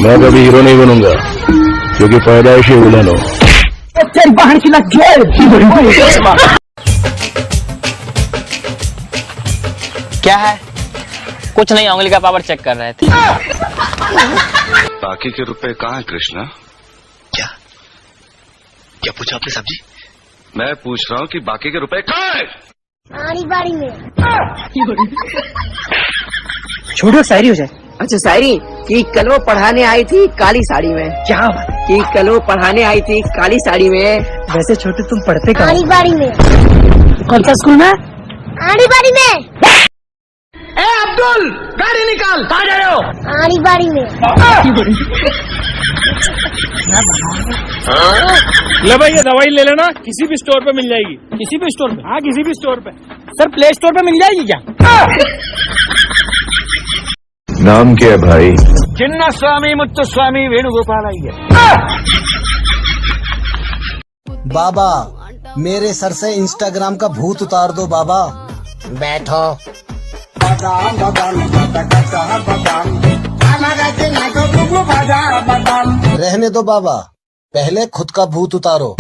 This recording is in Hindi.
मैं कभी हीरो नहीं बनूंगा क्योंकि पैदाइशी विलन हूँ। क्या है? कुछ नहीं, उंगली का पावर चेक कर रहे थे। बाकी के रुपए कहाँ है कृष्णा? क्या क्या पूछा आपने साहब जी? मैं पूछ रहा हूँ कि बाकी के रुपए कहाँ है? आड़ी बाड़ी में। छोड़ो, शायरी हो जाए। अच्छा शायरी कि कल वो पढ़ाने आई थी काली साड़ी में। क्या बात? कि कल वो पढ़ाने आई थी काली साड़ी में। वैसे छोटे तुम पढ़ते कहाँ? आड़ी बाड़ी में। कौन सा स्कूल में? आड़ी बाड़ी में। ए अब्दुल, गाड़ी निकाल, कहाँ जा रहे हो? आड़ी बाड़ी में। ले भाई, ये दवाई ले लेना, किसी भी स्टोर पे मिल जाएगी। किसी भी स्टोर पे? हाँ, किसी भी स्टोर पे। सर प्ले स्टोर पे मिल जाएगी क्या? नाम क्या है भाई? चिन्ना स्वामी मुत्तुस्वामी वेणुगोपाल अय्यर। बाबा, मेरे सर से इंस्टाग्राम का भूत उतार दो बाबा। बैठो। रहने दो बाबा, पहले खुद का भूत उतारो।